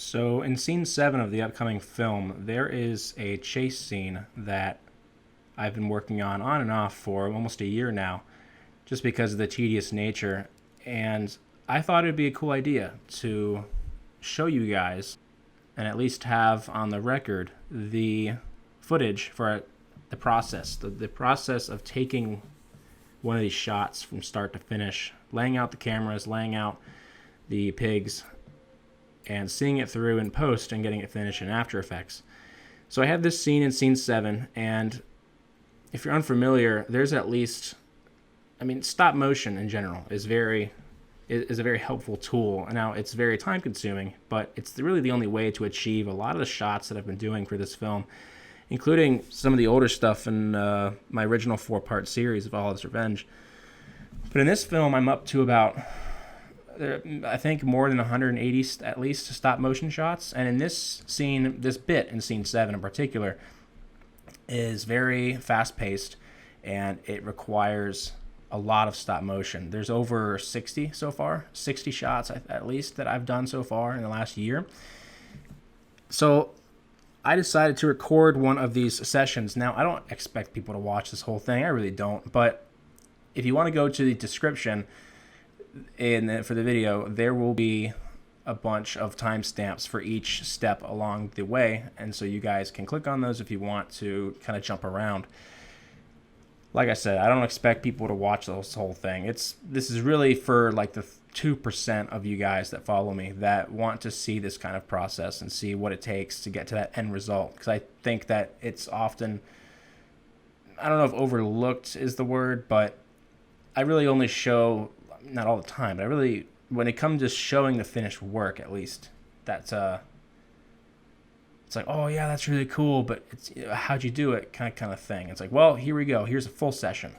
So in scene 7 of the upcoming film, there is a chase scene that I've been working on and off for almost a year now, just because of the tedious nature. And I thought it'd be a cool idea to show you guys, and at least have on the record, the footage for the process. The process of taking one of these shots from start to finish, laying out the cameras, laying out the pigs, and seeing it through in post and getting it finished in After Effects. So I have this scene in scene 7, and if you're unfamiliar, there's at least, stop motion in general is a very helpful tool. Now, it's very time consuming, but it's really the only way to achieve a lot of the shots that I've been doing for this film, including some of the older stuff in my original 4-part series of All His Revenge. But in this film, I'm up to about, I think, more than 180 at least stop motion shots. And in this scene, this bit in scene 7 in particular, is very fast paced, and it requires a lot of stop motion. There's over 60 so far, 60 shots at least that I've done so far in the last year. So I decided to record one of these sessions. Now, I don't expect people to watch this whole thing. I really don't. But if you want to go to the description for the video, there will be a bunch of timestamps for each step along the way. And so you guys can click on those if you want to kind of jump around. Like I said, I don't expect people to watch this whole thing. This is really for like the 2% of you guys that follow me that want to see this kind of process and see what it takes to get to that end result. Because I think that it's often, I don't know if overlooked is the word, but I really only show, not all the time, but when it comes to showing the finished work, at least, that's it's like, oh yeah, that's really cool, but it's how'd you do it, kind of thing. It's like, well, here we go. Here's a full session.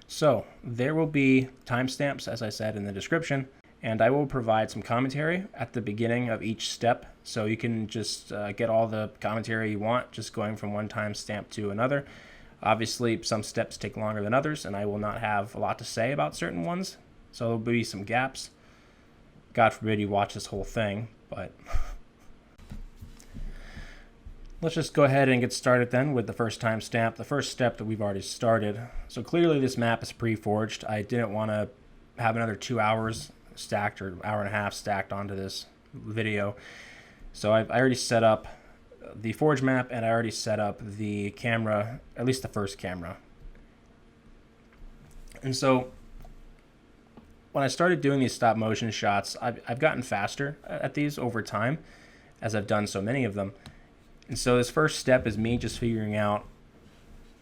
So there will be timestamps, as I said, in the description, and I will provide some commentary at the beginning of each step, so you can just get all the commentary you want, just going from one timestamp to another. Obviously, some steps take longer than others, and I will not have a lot to say about certain ones, so there'll be some gaps. God forbid you watch this whole thing, but let's just go ahead and get started then with the first timestamp, the first step that we've already started. So clearly this map is pre-forged. I didn't want to have another 2 hours stacked, or hour and a half stacked onto this video. So I already set up the forge map, and I already set up the camera, at least the first camera. And so when I started doing these stop motion shots, I've gotten faster at these over time, as I've done so many of them. And so this first step is me just figuring out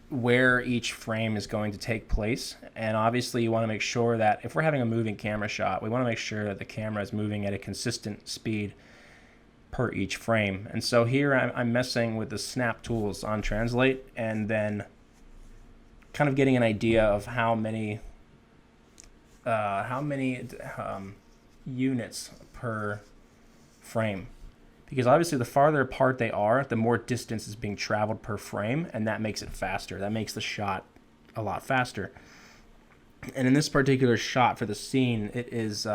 where each frame is going to take place. And obviously you want to make sure that if we're having a moving camera shot, we want to make sure that the camera is moving at a consistent speed per each frame. And so here I'm messing with the snap tools on Translate, and then kind of getting an idea of how many units per frame. Because obviously the farther apart they are, the more distance is being traveled per frame, and that makes it faster. That makes the shot a lot faster. And in this particular shot for the scene, it is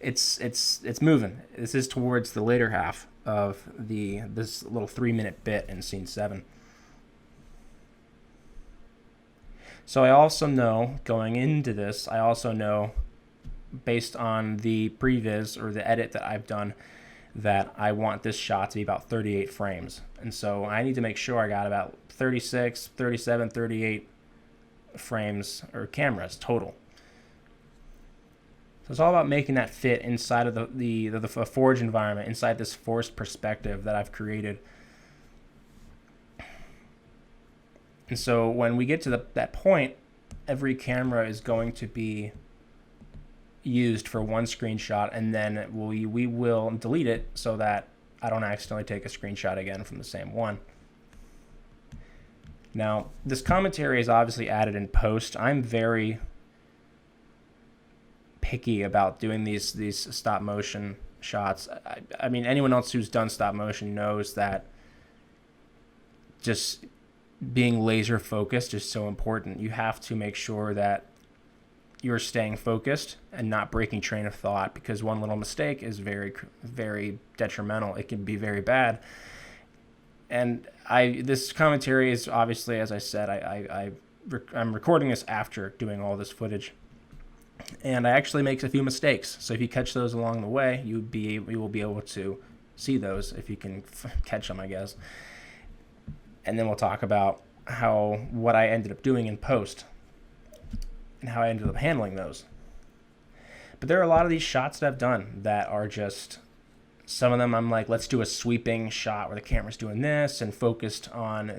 it's moving. This is towards the later half of this little 3-minute bit in scene 7. So I also know, going into this, I also know, based on the previs or the edit that I've done, that I want this shot to be about 38 frames. And so I need to make sure I got about 36, 37, 38 frames or cameras total. So it's all about making that fit inside of the forge environment, inside this forced perspective that I've created. And so when we get to that point, every camera is going to be used for one screenshot, and then we will delete it so that I don't accidentally take a screenshot again from the same one. Now, this commentary is obviously added in post. I'm very picky about doing these stop motion shots. I mean, anyone else who's done stop motion knows that just being laser focused is so important. You have to make sure that you're staying focused and not breaking train of thought, because one little mistake is very, very detrimental. It can be very bad. And this commentary is obviously, as I said, I'm recording this after doing all this footage, and I actually make a few mistakes. So if you catch those along the way, you will be able to see those if you can catch them, I guess. And then we'll talk about what I ended up doing in post and how I ended up handling those. But there are a lot of these shots that I've done that are just, some of them I'm like, let's do a sweeping shot where the camera's doing this and focused on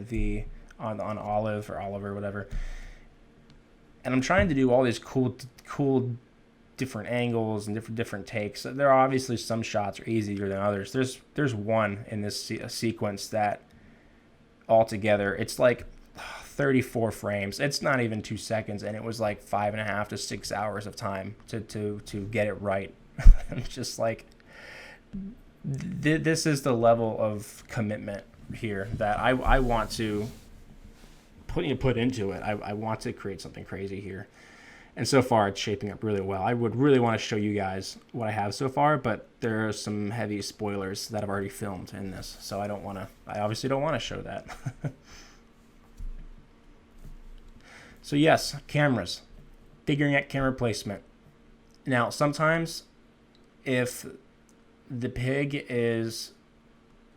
on Oliver, whatever. And I'm trying to do all these cool different angles and different takes. There are obviously some shots are easier than others. There's one in this sequence that altogether it's like 34 frames. It's not even 2 seconds, and it was like 5.5 to 6 hours of time to get it right. I'm just like, this is the level of commitment here that I want to put into it. I want to create something crazy here. And so far, it's shaping up really well. I would really want to show you guys what I have so far, but there are some heavy spoilers that I've already filmed in this, so I obviously don't want to show that. So yes, cameras. Figuring out camera placement. Now, sometimes if the pig is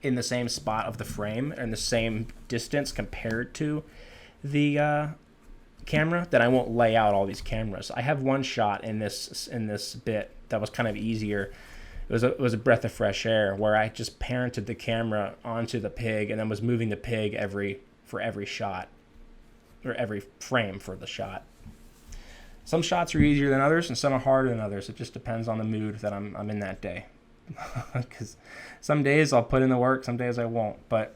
in the same spot of the frame and the same distance compared to the camera, then I won't lay out all these cameras. I have one shot in this bit that was kind of easier. It was a breath of fresh air where I just parented the camera onto the pig and then was moving the pig for every shot, or every frame for the shot. Some shots are easier than others and some are harder than others. It just depends on the mood that I'm in that day. Because some days I'll put in the work, some days I won't. But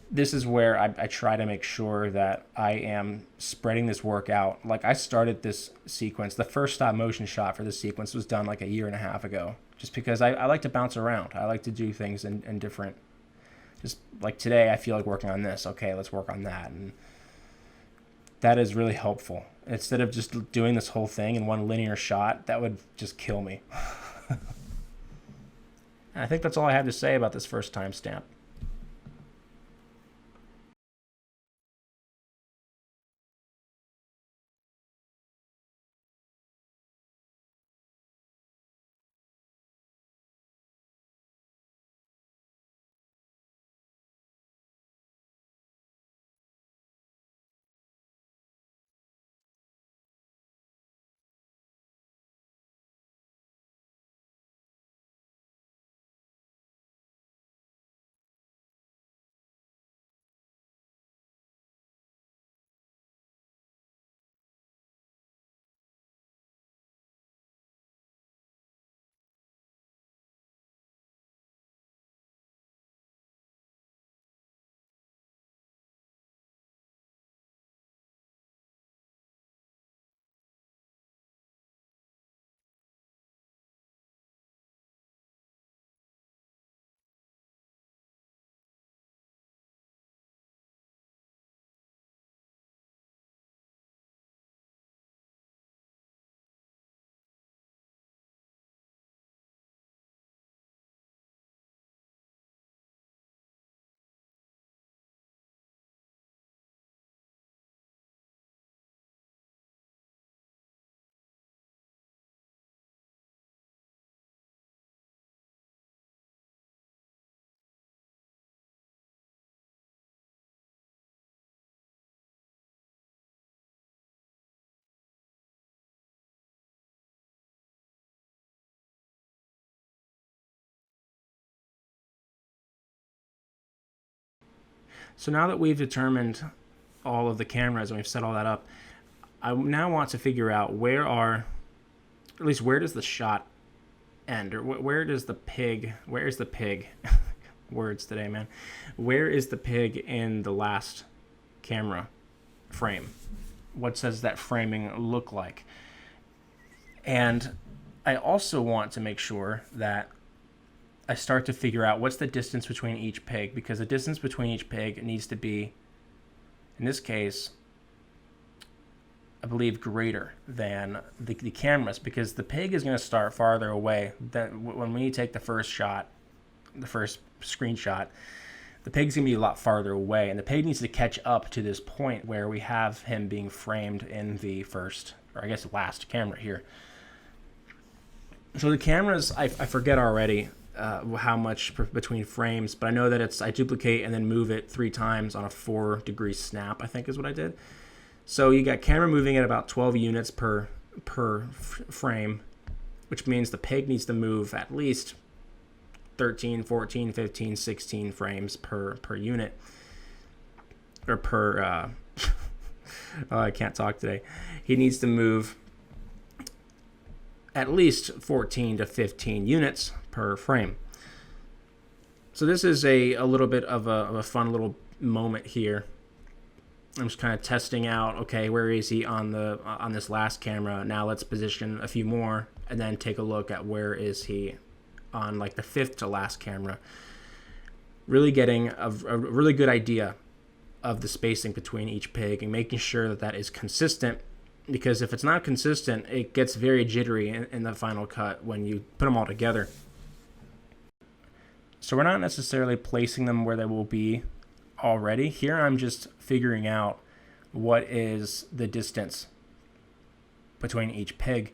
this is where I try to make sure that I am spreading this work out. Like, I started this sequence, the first stop motion shot for this sequence was done like a year and a half ago, just because I like to bounce around. I like to do things in different, just like today I feel like working on this. Okay, let's work on that. And that is really helpful. Instead of just doing this whole thing in one linear shot, that would just kill me. I think that's all I have to say about this first timestamp. So now that we've determined all of the cameras and we've set all that up, I now want to figure out where does the shot end, or where is the pig? Words today, man. Where is the pig in the last camera frame? What does that framing look like? And I also want to make sure that I start to figure out what's the distance between each pig, because the distance between each pig needs to be, in this case, I believe, greater than the cameras, because the pig is going to start farther away. Than when we take the first shot, the first screenshot, the pig's going to be a lot farther away, and the pig needs to catch up to this point where we have him being framed in the first, or I guess last camera here. So the cameras, I forget already how much between frames, but I know that I duplicate and then move it 3 times on a 4-degree snap, I think is what I did. So you got camera moving at about 12 units per frame, which means the pig needs to move at least 13, 14, 15, 16 frames per unit, or per oh, I can't talk today. He needs to move at least 14 to 15 units per frame. So this is a little bit of a fun little moment here. I'm just kind of testing out, okay, where is he on this last camera? Now let's position a few more and then take a look at where is he on like the 5th to last camera. Really getting a really good idea of the spacing between each pig and making sure that that is consistent, because if it's not consistent, it gets very jittery in the final cut when you put them all together. So we're not necessarily placing them where they will be already. Here I'm just figuring out what is the distance between each pig,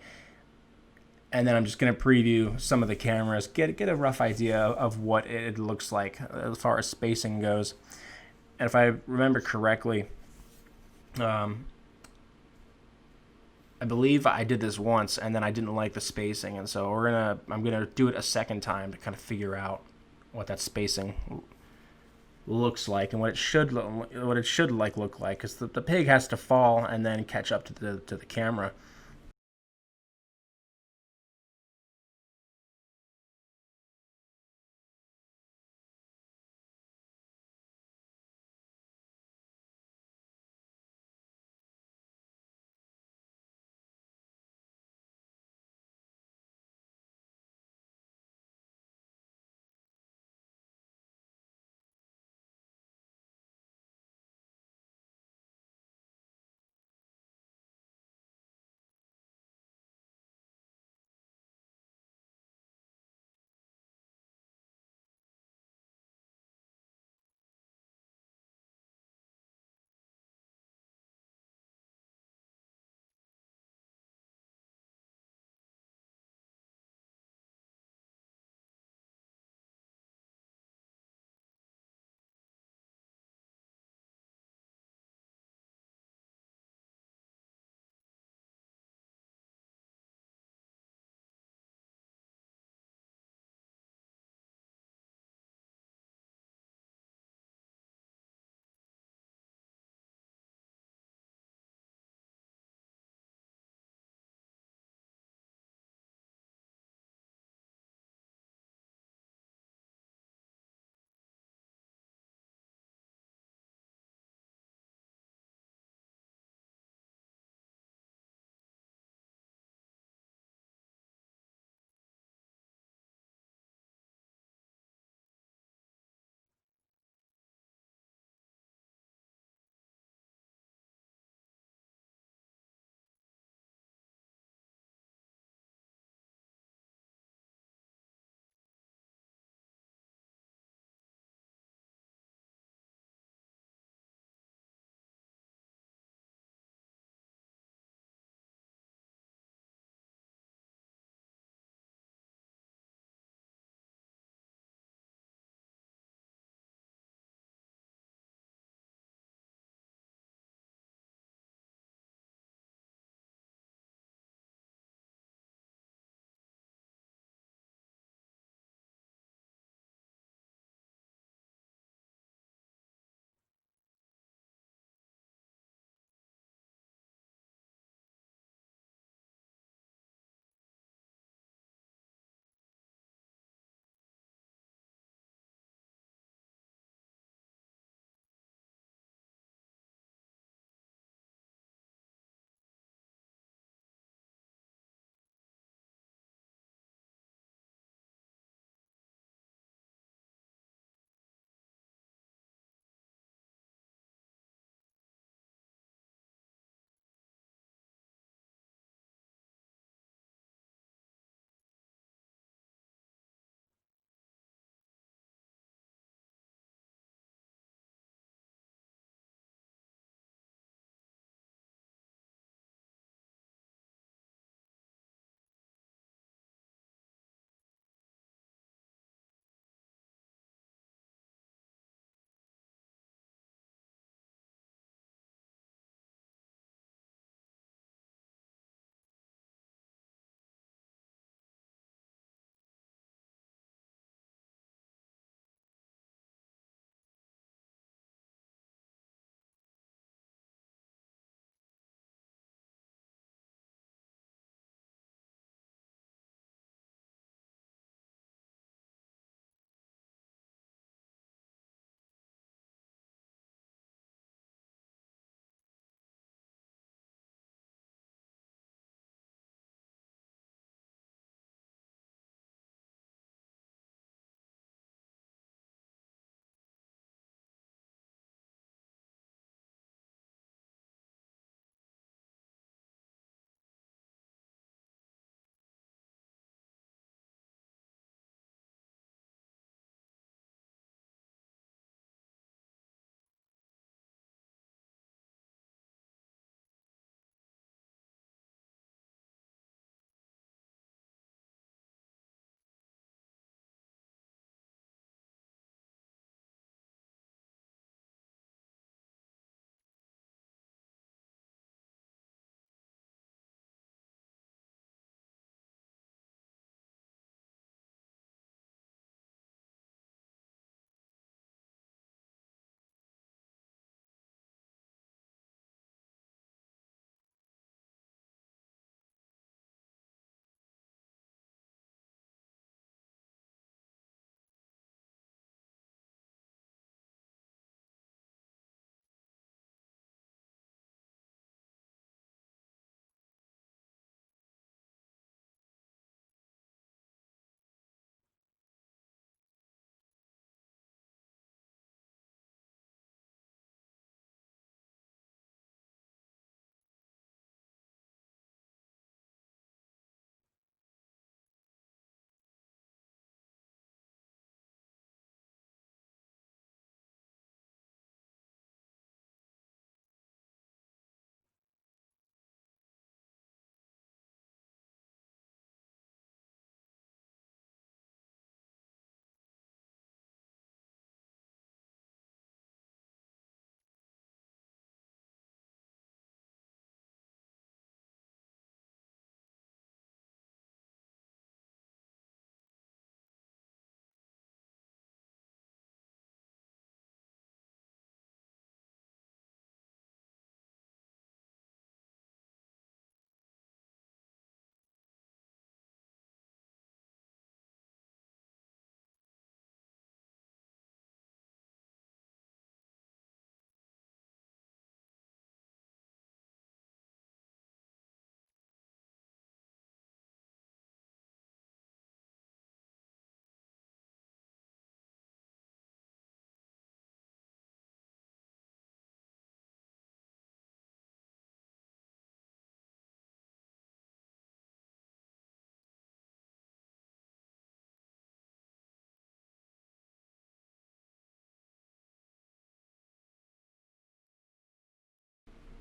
and then I'm just going to preview some of the cameras, get a rough idea of what it looks like as far as spacing goes. And if I remember correctly, I believe I did this once and then I didn't like the spacing, and so I'm gonna do it a second time to kind of figure out what that spacing looks like and what it should look like, because the pig has to fall and then catch up to the camera.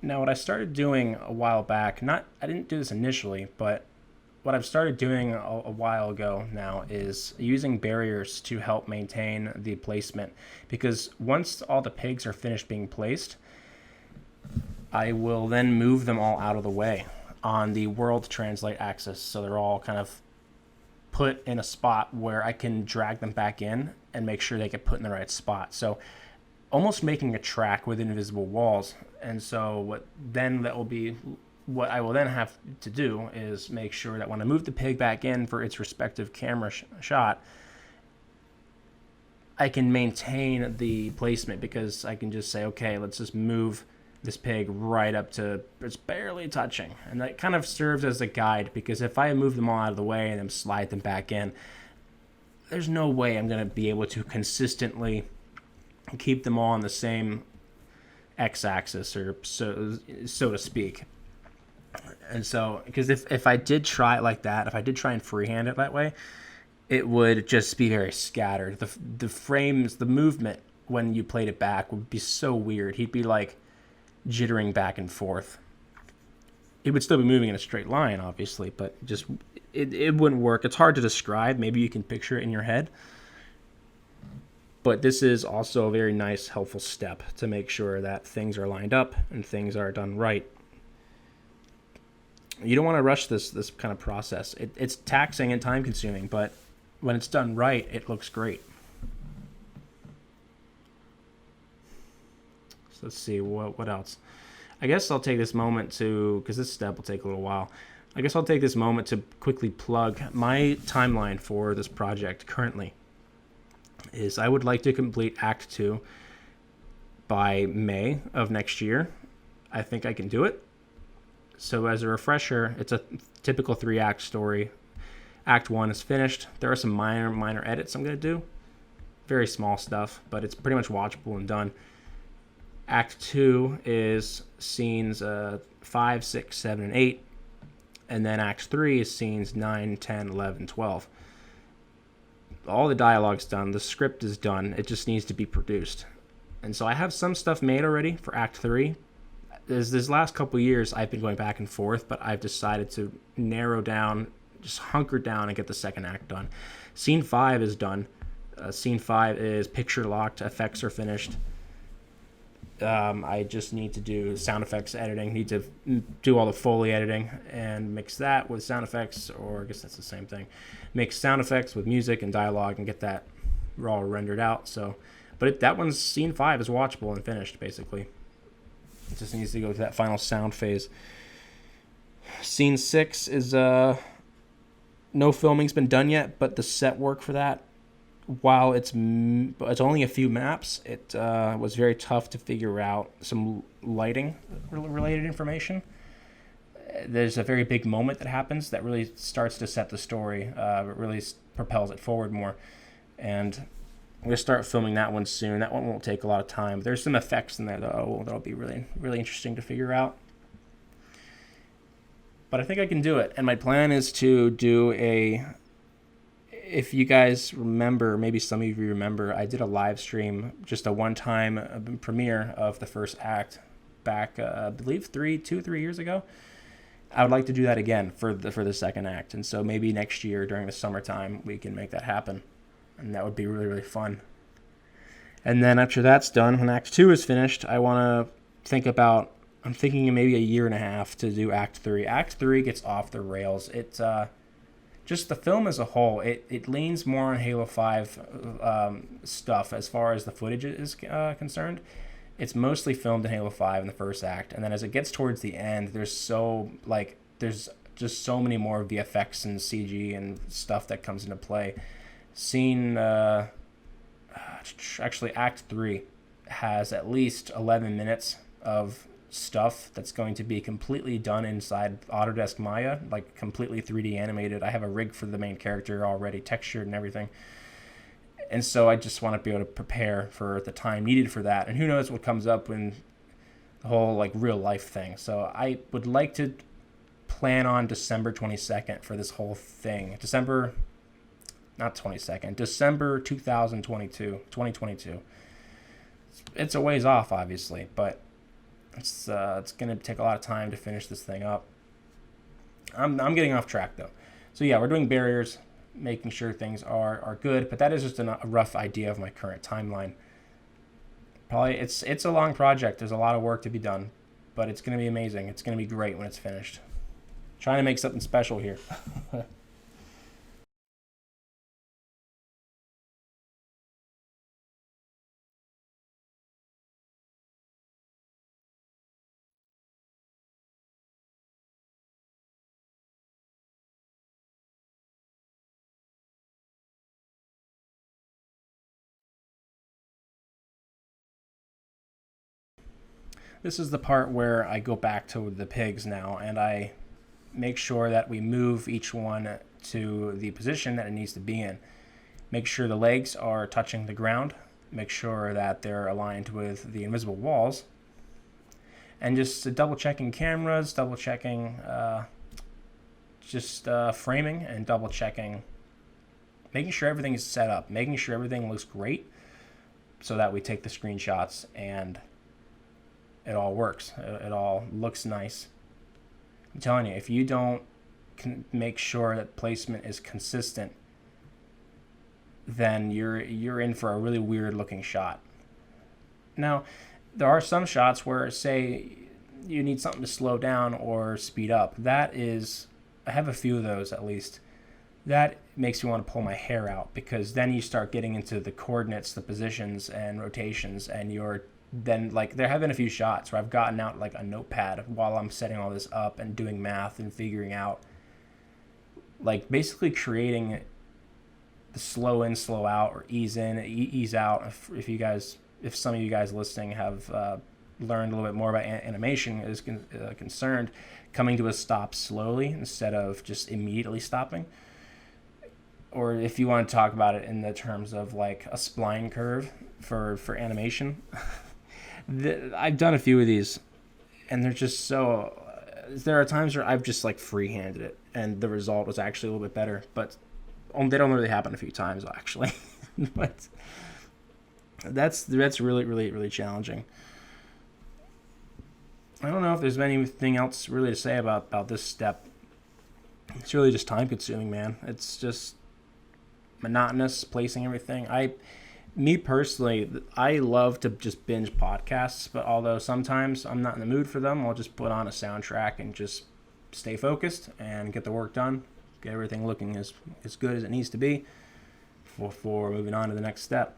Now, what I started doing a while back, I didn't do this initially, but what I've started doing a while ago now is using barriers to help maintain the placement. Because once all the pigs are finished being placed, I will then move them all out of the way on the world translate axis. So they're all kind of put in a spot where I can drag them back in and make sure they get put in the right spot. So almost making a track with invisible walls. And so what I will then have to do is make sure that when I move the pig back in for its respective camera shot, I can maintain the placement, because I can just say, okay, let's just move this pig right up to it's barely touching. And that kind of serves as a guide, because if I move them all out of the way and then slide them back in, there's no way I'm going to be able to consistently keep them all on the same x-axis, or so to speak. And so, because if I did try it like that, if I did try and freehand it that way, it would just be very scattered. The frames, the movement when you played it back would be so weird. He'd be like jittering back and forth. It would still be moving in a straight line, obviously, but just it wouldn't work. It's hard to describe. Maybe you can picture it in your head. But this is also a very nice, helpful step to make sure that things are lined up and things are done right. You don't want to rush this kind of process. It's taxing and time consuming, but when it's done right, it looks great. So let's see, what else? I guess I'll take this moment to, because this step will take a little while, I guess I'll take this moment to quickly plug my timeline for this project currently. Is I would like to complete Act 2 by May of next year. I think I can do it. So as a refresher, it's a typical 3-act story. Act 1 is finished. There are some minor edits I'm going to do. Very small stuff, but it's pretty much watchable and done. Act 2 is scenes 5, 6, 7, and 8. And then Act 3 is scenes 9, 10, 11, 12. All the dialogue's done. The script is done. It just needs to be produced. And so I have some stuff made already for Act 3. This last couple years, I've been going back and forth, but I've decided to narrow down, just hunker down and get the second act done. Scene 5 is done. Scene 5 is picture locked. Effects are finished. I just need to do sound effects editing. Need to do all the Foley editing and mix that with sound effects, or I guess that's the same thing. Mix sound effects with music and dialogue and get that all rendered out. So, but that one's scene 5 is watchable and finished basically. It just needs to go to that final sound phase. Scene 6 is no filming's been done yet, but the set work for that, while it's only a few maps, it was very tough to figure out some lighting related information. There's a very big moment that happens that really starts to set the story. It really propels it forward more. And I'm going to start filming that one soon. That one won't take a lot of time. There's some effects in there, though, that'll be really, really interesting to figure out. But I think I can do it. And my plan is to do if you guys remember, maybe some of you remember, I did a live stream, just a one-time premiere of the first act back, I believe, 3 years ago. I would like to do that again for the second act. And so maybe next year during the summertime, we can make that happen. And that would be really, really fun. And then after that's done, when Act 2 is finished, I'm thinking maybe a year and a half to do Act 3. Act 3 gets off the rails. It's just the film as a whole, it leans more on Halo 5 stuff as far as the footage is concerned. It's mostly filmed in Halo 5 in the first act. And then as it gets towards the end, there's just so many more VFX and CG and stuff that comes into play. Actually Act 3 has at least 11 minutes of stuff that's going to be completely done inside Autodesk Maya, like completely 3D animated. I have a rig for the main character already textured and everything. And so I just want to be able to prepare for the time needed for that. And who knows what comes up in the whole like real life thing. So I would like to plan on December 22nd for this whole thing. December 2022. It's a ways off, obviously, but It's gonna take a lot of time to finish this thing up. I'm getting off track though. So yeah, we're doing barriers, making sure things are good. But that is just a rough idea of my current timeline. Probably it's a long project. There's a lot of work to be done, but it's gonna be amazing. It's gonna be great when it's finished. Trying to make something special here. This is the part where I go back to the pigs now, and I make sure that we move each one to the position that it needs to be in. Make sure the legs are touching the ground. Make sure that they're aligned with the invisible walls. And just double checking cameras, double checking framing, and double checking, making sure everything is set up, making sure everything looks great so that we take the screenshots and it all works. It all looks nice. I'm telling you, if you don't make sure that placement is consistent, then you're in for a really weird looking shot. Now, there are some shots where, say, you need something to slow down or speed up. That is, I have a few of those at least. That makes me want to pull my hair out, because then you start getting into the coordinates, the positions and rotations, and you're then like, there have been a few shots where I've gotten out like a notepad while I'm setting all this up and doing math and figuring out, like, basically creating the slow in, slow out, or ease in, ease out. If some of you guys listening have learned a little bit more about animation is concerned, coming to a stop slowly instead of just immediately stopping. Or if you want to talk about it in the terms of like a spline curve for animation, I've done a few of these, and they're just so. There are times where I've just like freehanded it, and the result was actually a little bit better. But they don't really happen a few times actually. But that's really really really challenging. I don't know if there's anything else really to say about this step. It's really just time consuming, man. It's just monotonous placing everything. Me personally, I love to just binge podcasts, but although sometimes I'm not in the mood for them, I'll just put on a soundtrack and just stay focused and get the work done, get everything looking as good as it needs to be before moving on to the next step.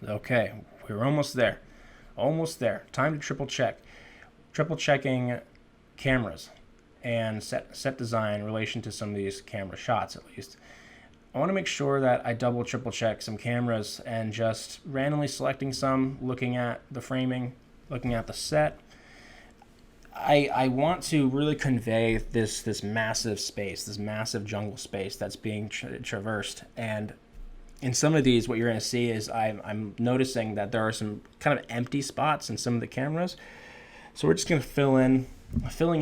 Okay, we're almost there. Almost there. Time to triple check. Triple checking cameras and set design in relation to some of these camera shots, at least. I want to make sure that I double, triple check some cameras and just randomly selecting some, looking at the framing, looking at the set. I want to really convey this massive space, this massive jungle space that's being traversed. And in some of these, what you're going to see is I'm noticing that there are some kind of empty spots in some of the cameras. So we're just going to filling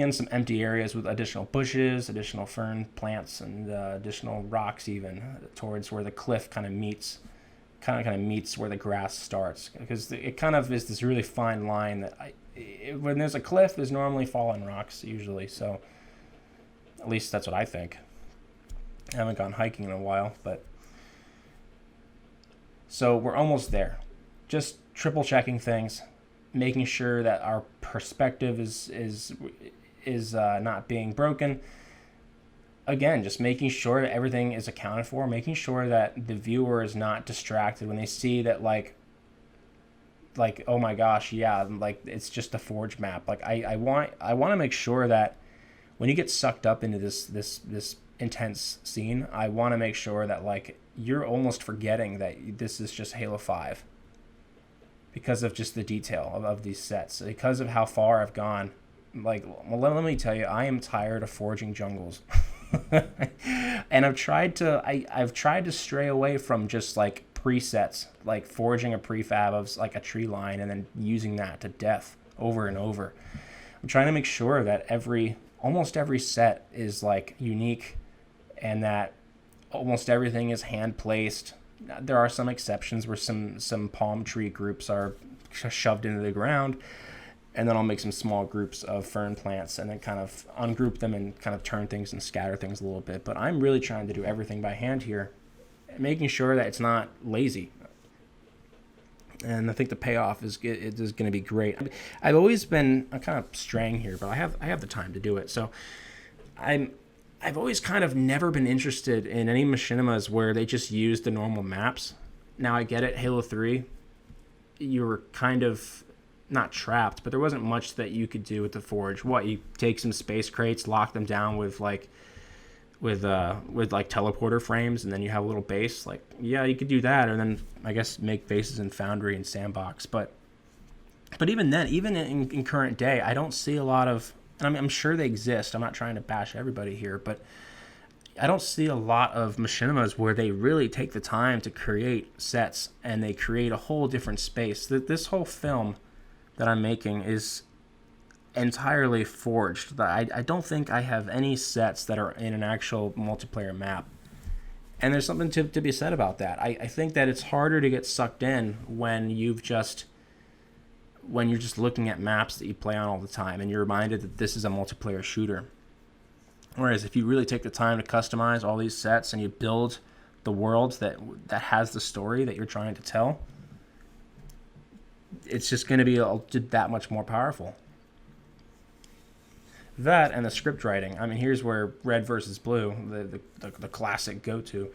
in some empty areas with additional bushes, additional fern plants, and additional rocks, even towards where the cliff kind of meets where the grass starts, because it kind of is this really fine line that when there's a cliff, there's normally fallen rocks usually. So at least that's what I think. I haven't gone hiking in a while, but so we're almost there. Just triple checking things, making sure that our perspective is not being broken. Again, just making sure that everything is accounted for, making sure that the viewer is not distracted when they see that like oh my gosh, yeah, like it's just a forge map. Like I want to make sure that when you get sucked up into this intense scene, I want to make sure that like you're almost forgetting that this is just Halo 5 because of just the detail of these sets, because of how far I've gone. Like, well, let me tell you, I am tired of forging jungles. And I've tried to stray away from just like presets, like forging a prefab of like a tree line and then using that to death over and over. I'm trying to make sure that almost every set is like unique and that almost everything is hand placed. There are some exceptions where some palm tree groups are shoved into the ground, and then I'll make some small groups of fern plants and then kind of ungroup them and kind of turn things and scatter things a little bit. But I'm really trying to do everything by hand here, making sure that it's not lazy. And I think the payoff is going to be great. I've always been, I'm kind of straying here, but I have the time to do it. So I've always kind of never been interested in any machinimas where they just use the normal maps. Now I get it, Halo 3, you were kind of not trapped, but there wasn't much that you could do with the forge. What, you take some space crates, lock them down with teleporter frames, and then you have a little base. Like, yeah, you could do that, or then I guess make bases in Foundry and Sandbox. But even then, even in current day, I don't see a lot of, and I'm sure they exist. I'm not trying to bash everybody here, but I don't see a lot of machinimas where they really take the time to create sets and they create a whole different space. This whole film that I'm making is entirely forged. I don't think I have any sets that are in an actual multiplayer map. And there's something to be said about that. I think that it's harder to get sucked in when you're just looking at maps that you play on all the time and you're reminded that this is a multiplayer shooter. Whereas if you really take the time to customize all these sets and you build the world that has the story that you're trying to tell, it's just going to be that much more powerful. That and the script writing. I mean, here's where Red versus Blue, the classic go-to.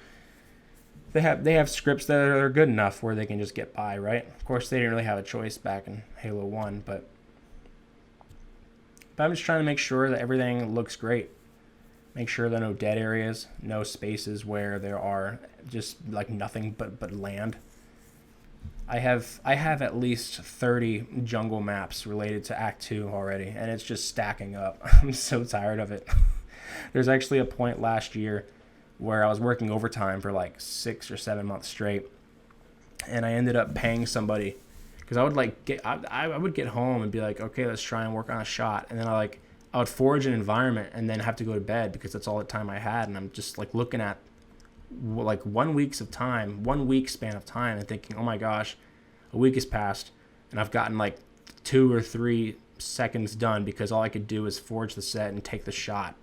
They have scripts that are good enough where they can just get by, right? Of course, they didn't really have a choice back in Halo 1, but I'm just trying to make sure that everything looks great. Make sure there are no dead areas, no spaces where there are just like nothing but land. I have at least 30 jungle maps related to Act 2 already, and it's just stacking up. I'm so tired of it. There's actually a point last year where I was working overtime for like 6 or 7 months straight, and I ended up paying somebody because I would get home and be like, okay, let's try and work on a shot, and then I would forge an environment and then have to go to bed because that's all the time I had, and I'm just like looking at like 1 week span of time and thinking, oh my gosh, a week has passed and I've gotten like 2 or 3 seconds done because all I could do is forge the set and take the shot.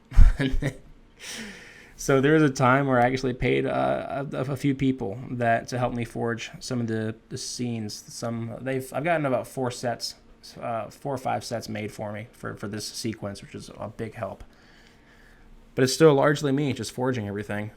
So there was a time where I actually paid a few people to help me forge some of the scenes. I've gotten about 4 or 5 sets made for me for this sequence, which is a big help. But it's still largely me just forging everything.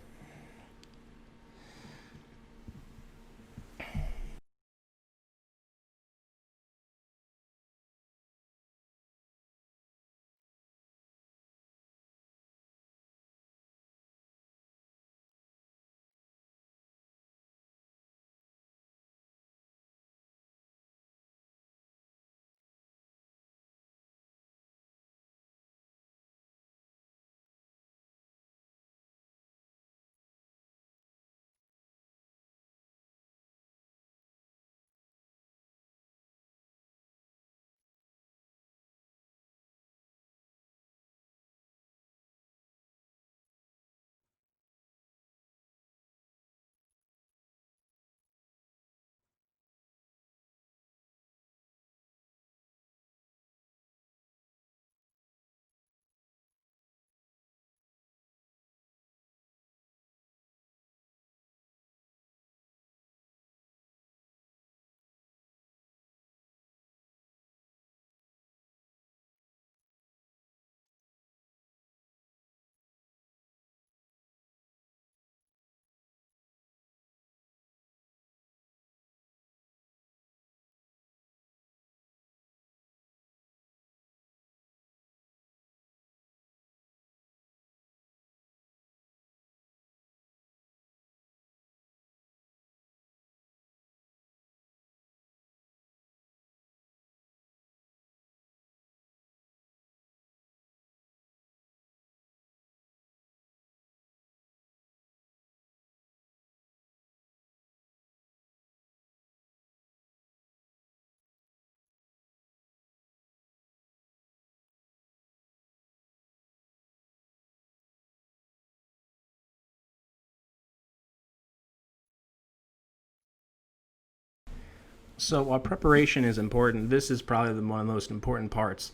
So while preparation is important, this is probably one of the most important parts.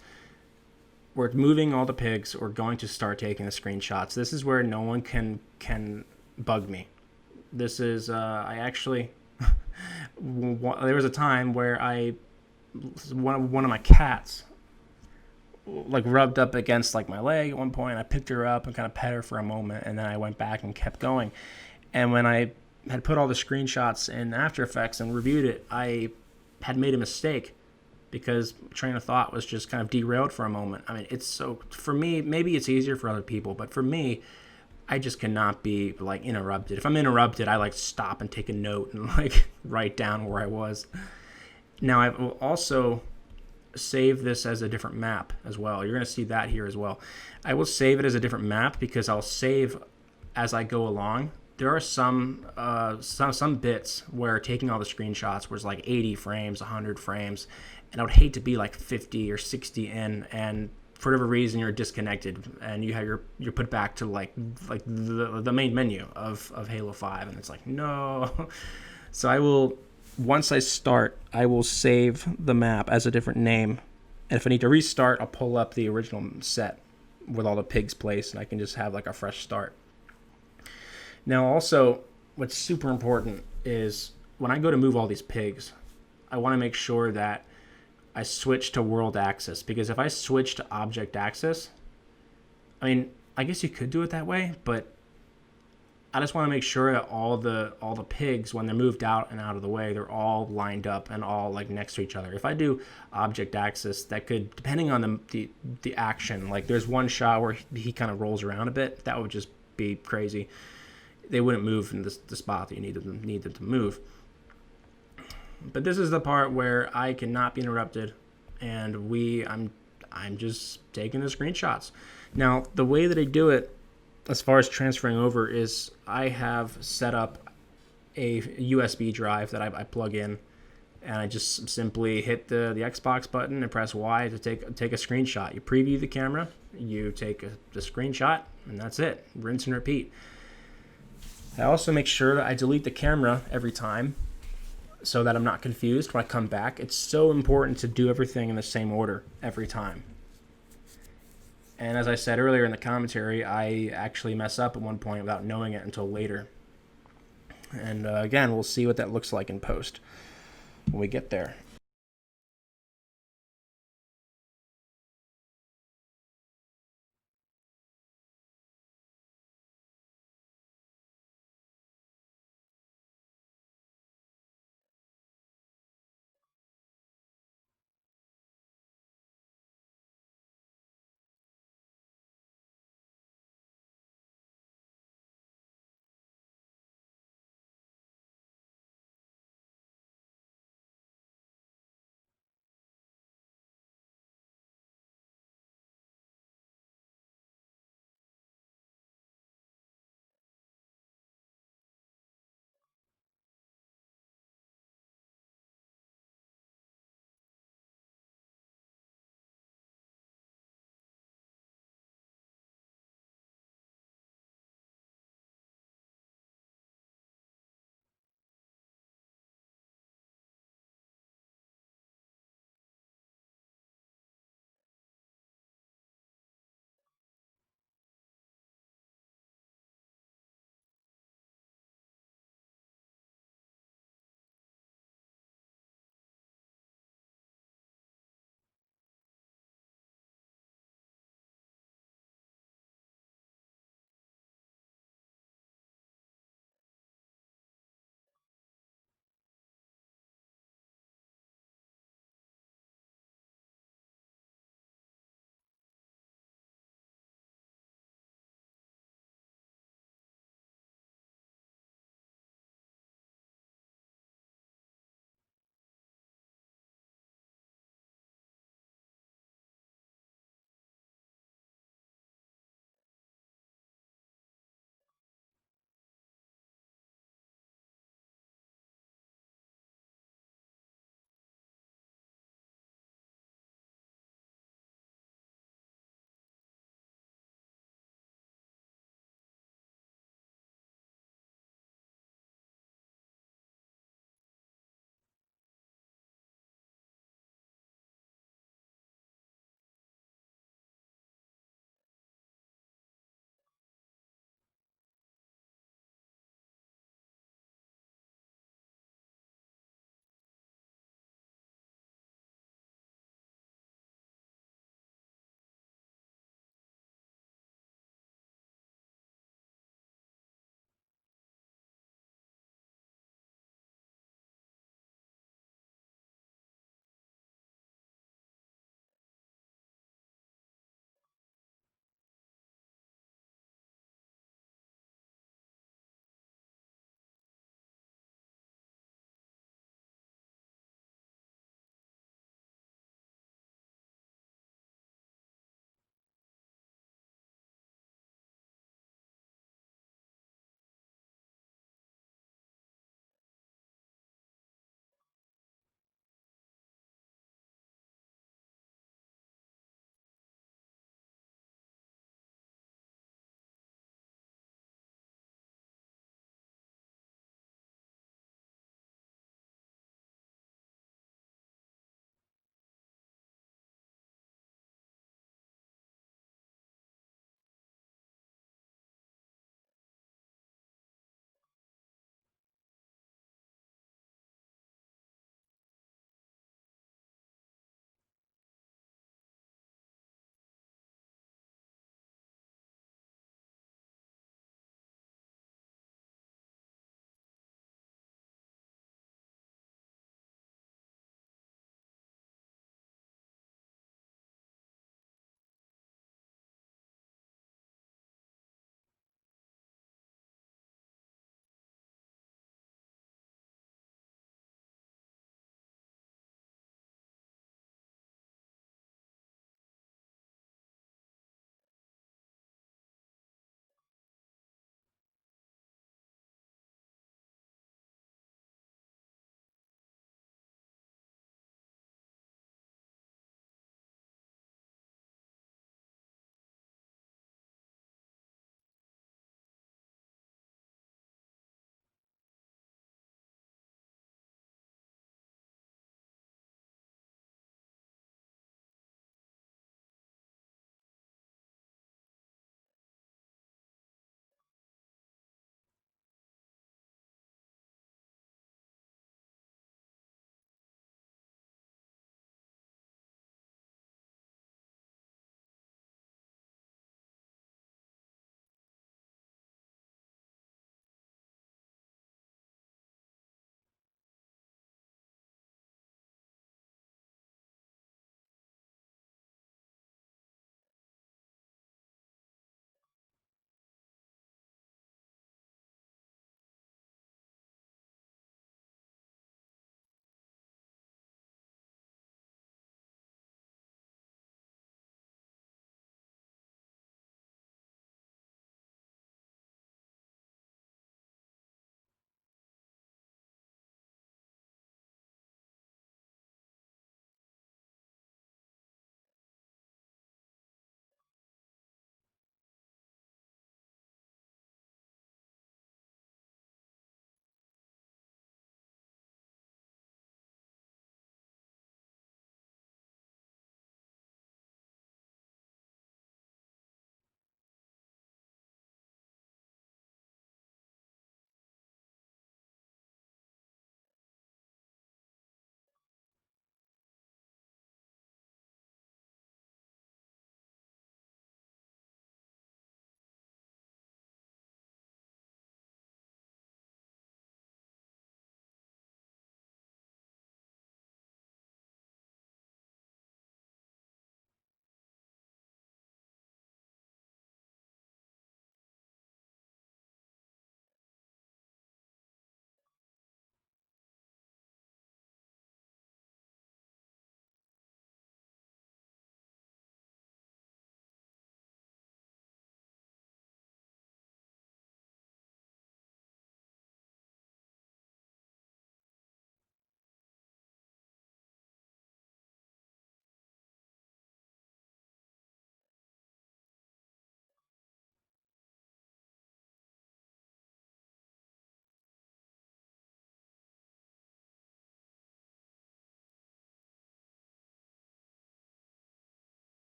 We're moving all the pigs. We're going to start taking the screenshots. This is where no one can bug me. This is I actually there was a time where one of my cats like rubbed up against like my leg at one point. I picked her up and kind of pet her for a moment, and then I went back and kept going. And when I had put all the screenshots in After Effects and reviewed it, I had made a mistake because train of thought was just kind of derailed for a moment. I mean, it's so, for me, maybe it's easier for other people, but for me, I just cannot be like interrupted. If I'm interrupted, I like stop and take a note and like write down where I was. Now I will also save this as a different map as well. You're going to see that here as well. I will save it as a different map because I'll save as I go along. There are some bits where taking all the screenshots was like 80 frames, 100 frames, and I would hate to be like 50 or 60 in, and for whatever reason you're disconnected and you have you're put back to like the main menu of Halo 5, and it's like no. So I will, once I start, I will save the map as a different name, and if I need to restart, I'll pull up the original set with all the pigs placed, and I can just have like a fresh start. Now, also, what's super important is when I go to move all these pigs, I want to make sure that I switch to world axis, because if I switch to object axis, I mean, I guess you could do it that way, but I just want to make sure that all the pigs, when they're moved out and out of the way, they're all lined up and all like next to each other. If I do object axis, that could, depending on the action, like there's one shot where he kind of rolls around a bit, that would just be crazy. They wouldn't move in the spot that you need them to move. But this is the part where I cannot be interrupted, and I'm just taking the screenshots. Now, the way that I do it, as far as transferring over, is I have set up a USB drive that I plug in, and I just simply hit the Xbox button and press Y to take a screenshot. You preview the camera, you take the screenshot, and that's it. Rinse and repeat. I also make sure that I delete the camera every time so that I'm not confused when I come back. It's so important to do everything in the same order every time. And as I said earlier in the commentary, I actually mess up at one point without knowing it until later. And again, we'll see what that looks like in post when we get there.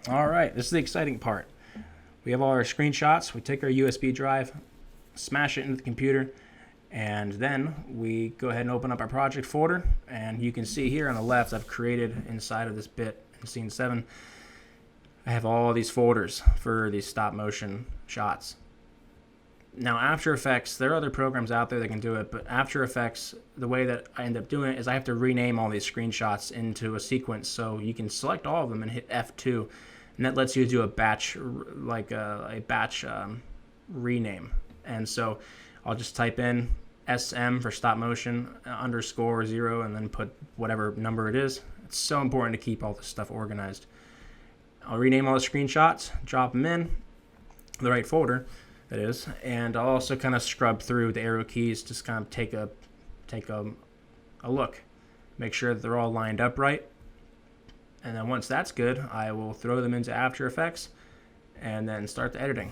All right, this is the exciting part. We have all our screenshots. We take our USB drive, smash it into the computer, and then we go ahead and open up our project folder. And you can see here on the left, I've created inside of this bit in scene 7, I have all these folders for these stop motion shots. Now, After Effects, there are other programs out there that can do it, but After Effects, the way that I end up doing it is I have to rename all these screenshots into a sequence. So you can select all of them and hit F2, and that lets you do a batch, like a batch rename. And so I'll just type in SM for stop motion underscore 0 and then put whatever number it is. It's so important to keep all this stuff organized. I'll rename all the screenshots, drop them in the right folder, that is, and I'll also kind of scrub through the arrow keys, just kind of take a look, make sure that they're all lined up right. And then once that's good, I will throw them into After Effects and then start the editing.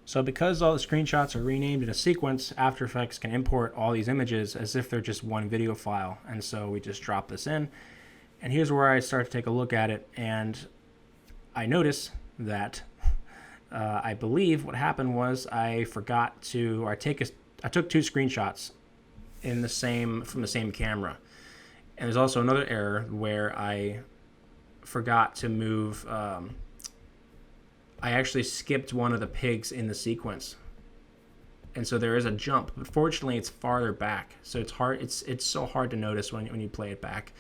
So because all the screenshots are renamed in a sequence, After Effects can import all these images as if they're just one video file. And so we just drop this in. And here's where I start to take a look at it. And I notice that I believe what happened was I forgot to, or I took 2 screenshots from the same camera. And there's also another error where I forgot to move, I actually skipped one of the pigs in the sequence. And so there is a jump, but fortunately it's farther back. So it's hard, it's so hard to notice when you play it back.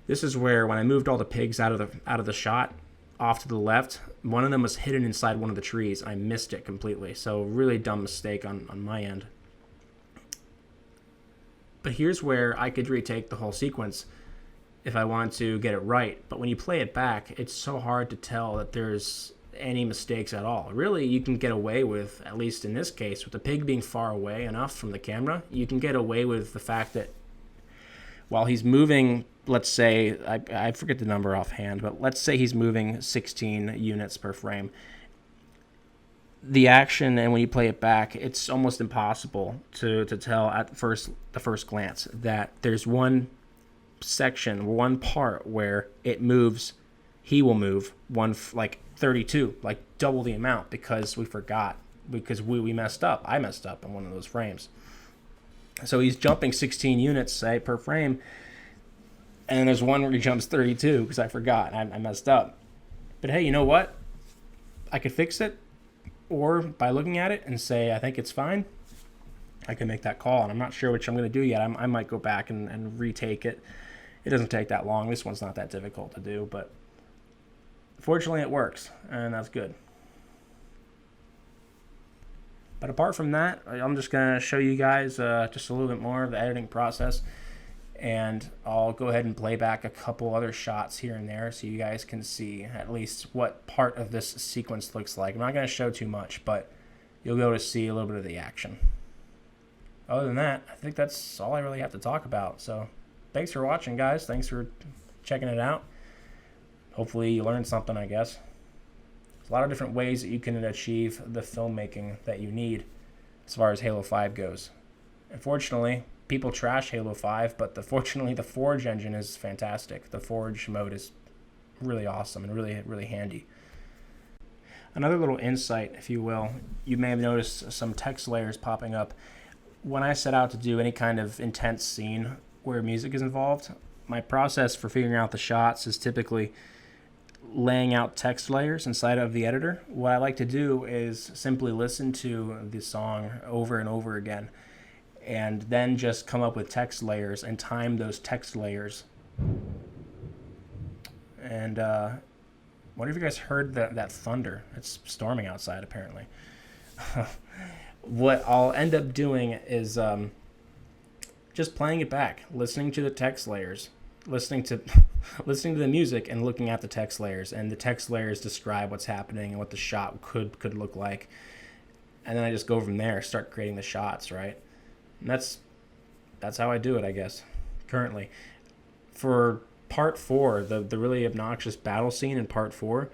This is where when I moved all the pigs out of the shot off to the left, one of them was hidden inside one of the trees. I missed it completely. So really dumb mistake on my end. But here's where I could retake the whole sequence if I wanted to get it right. But when you play it back, it's so hard to tell that there's any mistakes at all. Really, you can get away with, at least in this case, with the pig being far away enough from the camera, you can get away with the fact that while he's moving, let's say, I forget the number offhand, but let's say he's moving 16 units per frame. The action, and when you play it back, it's almost impossible to tell at the first glance that there's one section, one part where it moves, he will move like 32, like double the amount, because we forgot, because we messed up. I messed up in one of those frames. So he's jumping 16 units, say, per frame, and there's one where he jumps 32 because I forgot. I messed up. But hey, you know what? I could fix it, or by looking at it and say, I think it's fine, I can make that call. And I'm not sure which I'm going to do yet. I might go back and retake it. It doesn't take that long. This one's not that difficult to do, but fortunately it works, and that's good. But apart from that, I'm just going to show you guys just a little bit more of the editing process, and I'll go ahead and play back a couple other shots here and there so you guys can see at least what part of this sequence looks like. I'm not going to show too much, but you'll be able to see a little bit of the action. Other than that, I think that's all I really have to talk about. So thanks for watching, guys. Thanks for checking it out. Hopefully you learned something, I guess. There's a lot of different ways that you can achieve the filmmaking that you need as far as Halo 5 goes. Unfortunately, people trash Halo 5, but fortunately the Forge engine is fantastic. The Forge mode is really awesome and really, really handy. Another little insight, if you will, you may have noticed some text layers popping up. When I set out to do any kind of intense scene where music is involved, my process for figuring out the shots is typically laying out text layers inside of the editor. What I like to do is simply listen to the song over and over again, and then just come up with text layers and time those text layers. And what have you guys heard that thunder? It's storming outside apparently. What I'll end up doing is just playing it back, listening to the text layers, listening to the music and looking at the text layers, and the text layers describe what's happening and what the shot could look like. And then I just go from there, start creating the shots, right? And that's how I do it, I guess, currently. For part 4, the really obnoxious battle scene in part 4,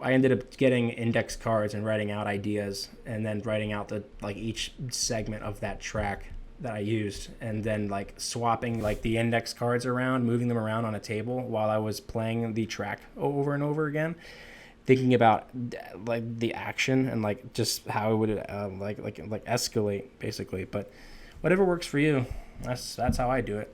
I ended up getting index cards and writing out ideas, and then writing out each segment of that track that I used, and then swapping the index cards around, moving them around on a table while I was playing the track over and over again, thinking about the action and just how it would escalate basically. But whatever works for you, that's how I do it.